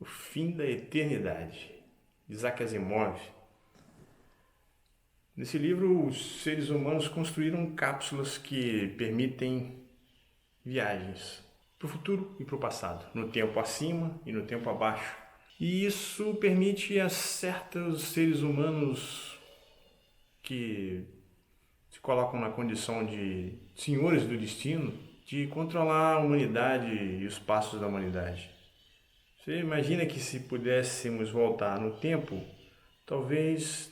O fim da eternidade, Isaac Asimov. Nesse livro, os seres humanos construíram cápsulas que permitem viagens para o futuro e para o passado, no tempo acima e no tempo abaixo. E isso permite a certos seres humanos que se colocam na condição de senhores do destino de controlar a humanidade e os passos da humanidade. Você imagina que se pudéssemos voltar no tempo, talvez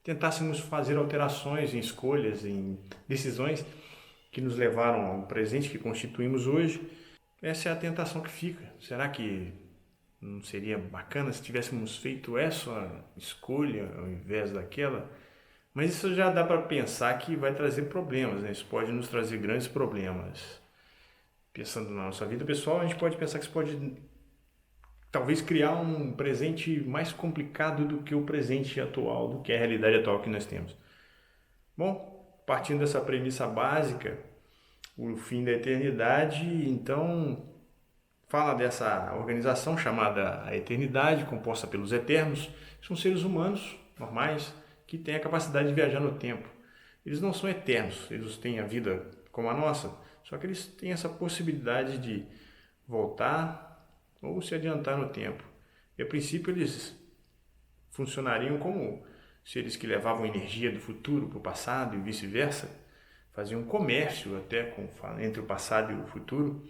tentássemos fazer alterações em escolhas, em decisões que nos levaram ao presente que constituímos hoje. Essa é a tentação que fica. Será que não seria bacana se tivéssemos feito essa escolha ao invés daquela? Mas isso já dá para pensar que vai trazer problemas, né? Isso pode nos trazer grandes problemas. Pensando na nossa vida pessoal, a gente pode pensar que isso pode talvez criar um presente mais complicado do que o presente atual, do que a realidade atual que nós temos. Bom, partindo dessa premissa básica, o fim da eternidade, então, fala dessa organização chamada a eternidade, composta pelos eternos. São seres humanos normais que têm a capacidade de viajar no tempo. Eles não são eternos, eles têm a vida como a nossa, só que eles têm essa possibilidade de voltar ou se adiantar no tempo. E a princípio eles funcionariam como seres que levavam energia do futuro para o passado e vice-versa, faziam comércio até entre o passado e o futuro,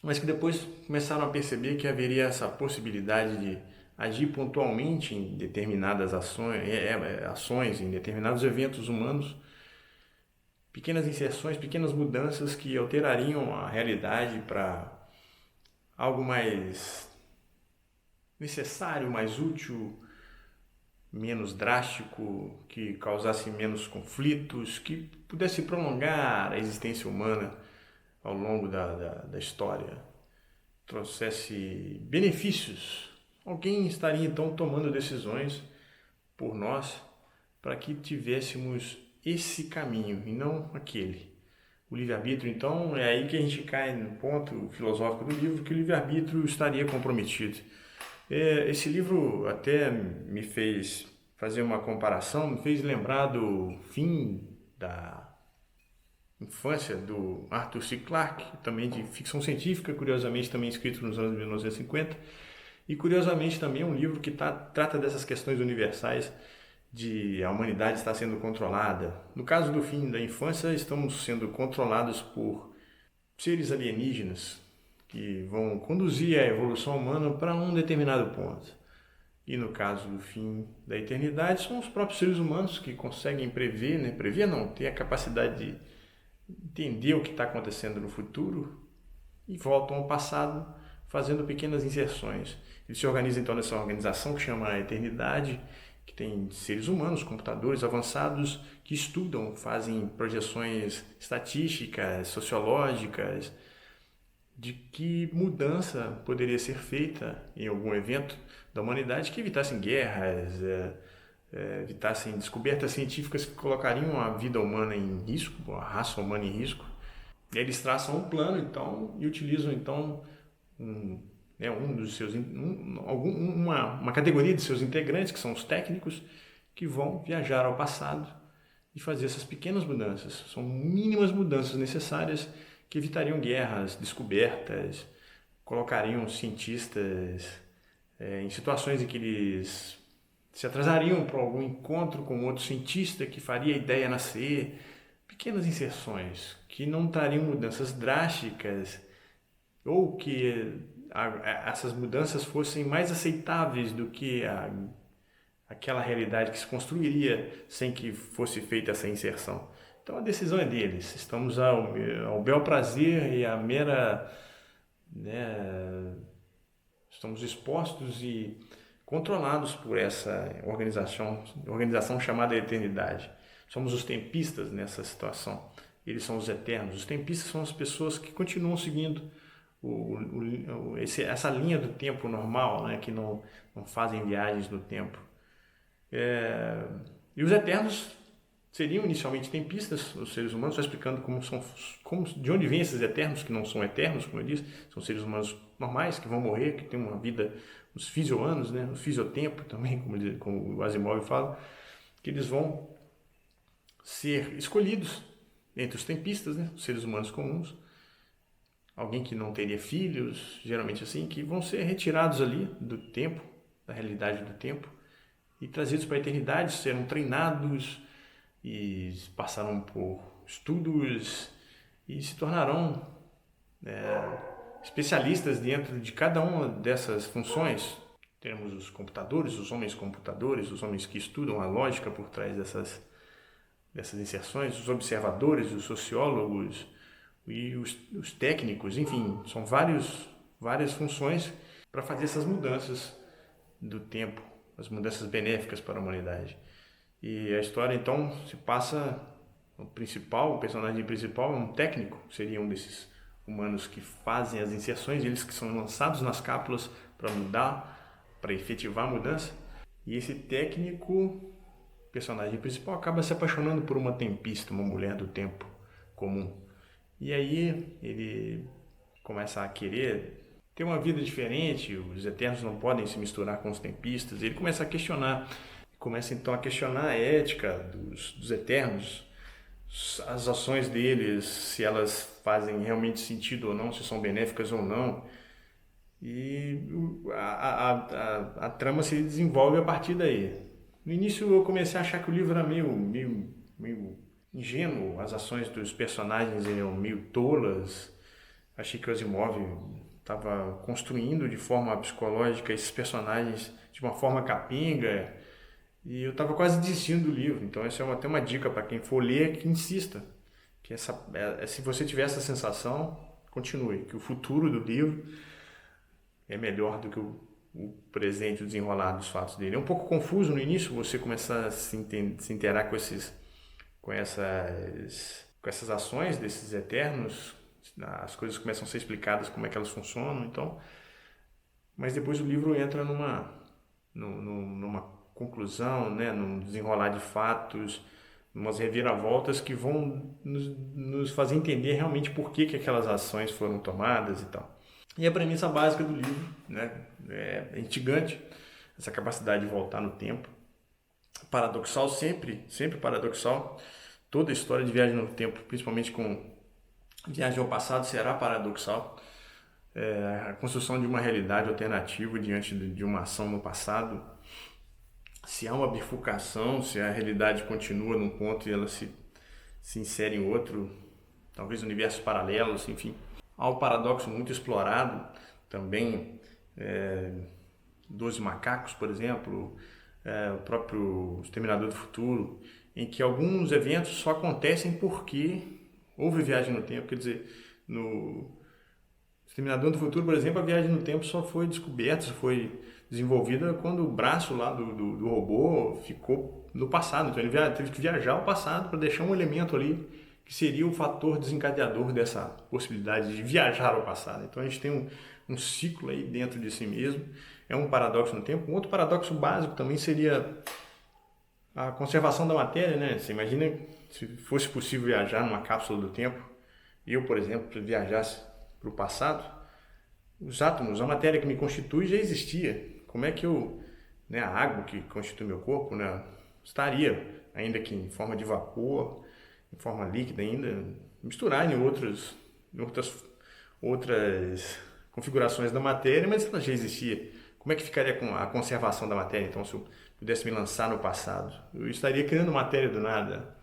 mas que depois começaram a perceber que haveria essa possibilidade de agir pontualmente em determinadas ações em determinados eventos humanos, pequenas inserções, pequenas mudanças que alterariam a realidade para algo mais necessário, mais útil, menos drástico, que causasse menos conflitos, que pudesse prolongar a existência humana ao longo da história, trouxesse benefícios. Alguém estaria então tomando decisões por nós para que tivéssemos esse caminho e não aquele. O livre-arbítrio, então, é aí que a gente cai no ponto filosófico do livro, que o livre-arbítrio estaria comprometido. Esse livro até me fez fazer uma comparação, me fez lembrar do fim da infância do Arthur C. Clarke, também de ficção científica, curiosamente também escrito nos anos 1950, e curiosamente também é um livro que trata dessas questões universais de a humanidade estar sendo controlada. No caso do fim da infância, estamos sendo controlados por seres alienígenas que vão conduzir a evolução humana para um determinado ponto. E no caso do fim da eternidade, são os próprios seres humanos que conseguem prever, né? Prever não, ter a capacidade de entender o que está acontecendo no futuro e voltam ao passado fazendo pequenas inserções. Eles se organizam então nessa organização que chama a eternidade, que tem seres humanos, computadores avançados que estudam, fazem projeções estatísticas, sociológicas, de que mudança poderia ser feita em algum evento da humanidade que evitassem guerras, evitassem descobertas científicas que colocariam a vida humana em risco, a raça humana em risco. E aí eles traçam um plano então e utilizam então uma categoria de seus integrantes, que são os técnicos, que vão viajar ao passado e fazer essas pequenas mudanças. São mínimas mudanças necessárias que evitariam guerras, descobertas, colocariam os cientistas em situações em que eles se atrasariam para algum encontro com outro cientista que faria a ideia nascer. Pequenas inserções que não trariam mudanças drásticas ou que essas mudanças fossem mais aceitáveis do que aquela realidade que se construiria sem que fosse feita essa inserção. Então a decisão é deles. Estamos ao bel prazer e à mera, estamos expostos e controlados por essa organização chamada Eternidade. Somos os tempistas nessa situação. Eles são os eternos. Os tempistas são as pessoas que continuam seguindo essa linha do tempo normal, né, que não fazem viagens no tempo. E os eternos seriam inicialmente tempistas, os seres humanos, só explicando de onde vêm esses eternos, que não são eternos, como eu disse, são seres humanos normais, que vão morrer, que têm uma vida, os fisioanos, né? Os fisiotempo também, como o Asimov fala, que eles vão ser escolhidos entre os tempistas, né? Os seres humanos comuns, alguém que não teria filhos, geralmente assim, que vão ser retirados ali do tempo, da realidade do tempo, e trazidos para a eternidade, serão treinados e passarão por estudos e se tornarão especialistas dentro de cada uma dessas funções. Temos os computadores, os homens computadores, os homens que estudam a lógica por trás dessas inserções, os observadores, os sociólogos e os técnicos, enfim, são várias funções para fazer essas mudanças do tempo, as mudanças benéficas para a humanidade. E a história então se passa, o personagem principal é um técnico, seria um desses humanos que fazem as inserções, eles que são lançados nas cápsulas para mudar, para efetivar a mudança. E esse técnico, personagem principal, acaba se apaixonando por uma tempista, uma mulher do tempo comum. E aí ele começa a querer ter uma vida diferente, os Eternos não podem se misturar com os tempistas. Ele começa então a questionar a ética dos Eternos, as ações deles, se elas fazem realmente sentido ou não, se são benéficas ou não. E a trama se desenvolve a partir daí. No início eu comecei a achar que o livro era meio ingênuo, as ações dos personagens eram meio tolas. Achei que o Asimov estava construindo de forma psicológica esses personagens de uma forma capenga, e eu estava quase desistindo do livro. Então essa é até uma dica para quem for ler, que insista, que se você tiver essa sensação, continue, que o futuro do livro é melhor do que o presente, o desenrolar dos fatos dele. É um pouco confuso no início, você começar a se inteirar com essas ações desses Eternos, as coisas começam a ser explicadas, como é que elas funcionam, então, mas depois o livro entra numa conclusão, né, num desenrolar de fatos, umas reviravoltas que vão nos fazer entender realmente por que aquelas ações foram tomadas e tal. E a premissa básica do livro, né, é instigante, essa capacidade de voltar no tempo, paradoxal, sempre paradoxal. Toda a história de viagem no tempo, principalmente com viagem ao passado, será paradoxal. A construção de uma realidade alternativa diante de uma ação no passado. Se há uma bifurcação, se a realidade continua num ponto e ela se insere em outro, talvez universos paralelos, enfim. Há um paradoxo muito explorado também, 12 Macacos, por exemplo, o próprio Exterminador do Futuro, em que alguns eventos só acontecem porque houve viagem no tempo. Quer dizer, no Exterminador do Futuro, por exemplo, a viagem no tempo só foi descoberta, só foi desenvolvida quando o braço lá do robô ficou no passado. Então ele teve que viajar ao passado para deixar um elemento ali que seria o fator desencadeador dessa possibilidade de viajar ao passado. Então a gente tem um ciclo aí dentro de si mesmo. É um paradoxo no tempo. Um outro paradoxo básico também seria a conservação da matéria, né? Você imagina se fosse possível viajar numa cápsula do tempo. Eu, por exemplo, viajasse para o passado, os átomos, a matéria que me constitui já existia. Como é que a água que constitui meu corpo, né, estaria, ainda que em forma de vapor, em forma líquida ainda, misturar em outras configurações da matéria, mas ela já existia. Como é que ficaria com a conservação da matéria? Então, se eu pudesse me lançar no passado, eu estaria criando matéria do nada.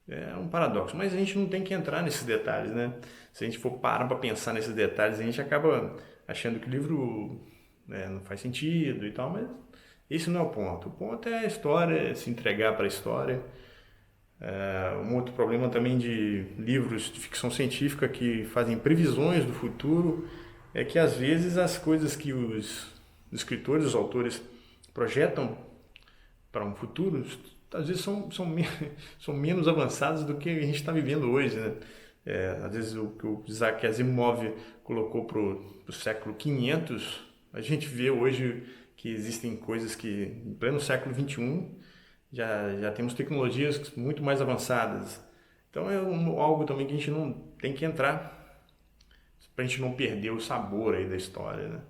É um paradoxo, mas a gente não tem que entrar nesses detalhes, né? Se a gente for parar para pensar nesses detalhes, a gente acaba achando que o livro não faz sentido e tal, mas esse não é o ponto. O ponto é a história, é se entregar para a história. Um outro problema também de livros de ficção científica que fazem previsões do futuro é que às vezes as coisas que os escritores, os autores projetam para um futuro, às vezes são menos avançadas do que a gente está vivendo hoje, né? Às vezes o que o Isaac Asimov colocou para o século 500, a gente vê hoje que existem coisas que, em pleno século 21, já temos tecnologias muito mais avançadas. Então é algo também que a gente não tem que entrar para a gente não perder o sabor aí da história, né?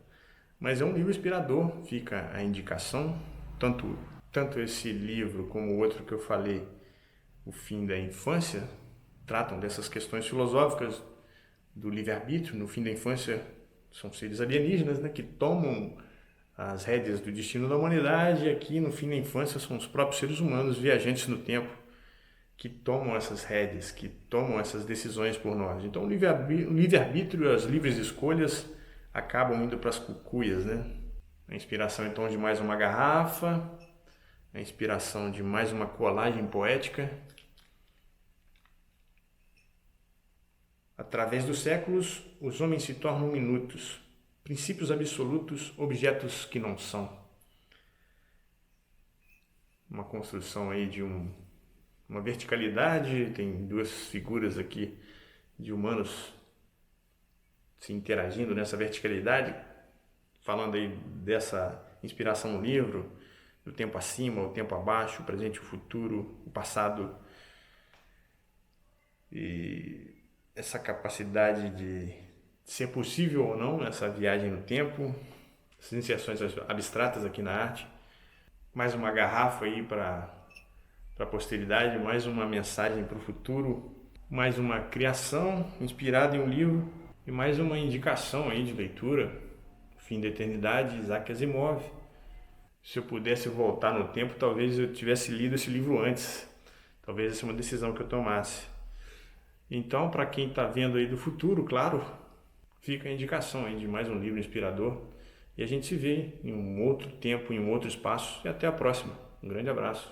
Mas é um livro inspirador, fica a indicação, tanto esse livro como o outro que eu falei, O Fim da Infância, tratam dessas questões filosóficas do livre-arbítrio. No fim da infância são seres alienígenas, né, que tomam as rédeas do destino da humanidade, e aqui no fim da infância são os próprios seres humanos, viajantes no tempo, que tomam essas rédeas, que tomam essas decisões por nós. Então o livre-arbítrio e as livres escolhas acabam indo para as cucuias, né? A inspiração então de mais uma garrafa, a inspiração de mais uma colagem poética. Através dos séculos, os homens se tornam minutos, princípios absolutos, objetos que não são. Uma construção aí de uma verticalidade, tem duas figuras aqui de humanos se interagindo nessa verticalidade, falando aí dessa inspiração no livro, do tempo acima, o tempo abaixo, o presente, o futuro, o passado. E essa capacidade de ser possível ou não essa viagem no tempo, essas iniciações abstratas aqui na arte. Mais uma garrafa aí para a posteridade, mais uma mensagem para o futuro, mais uma criação inspirada em um livro e mais uma indicação aí de leitura, Fim da Eternidade, Isaac Asimov. Se eu pudesse voltar no tempo, talvez eu tivesse lido esse livro antes. Talvez essa é uma decisão que eu tomasse. Então, para quem está vendo aí do futuro, claro, fica a indicação aí de mais um livro inspirador. E a gente se vê em um outro tempo, em um outro espaço. E até a próxima. Um grande abraço.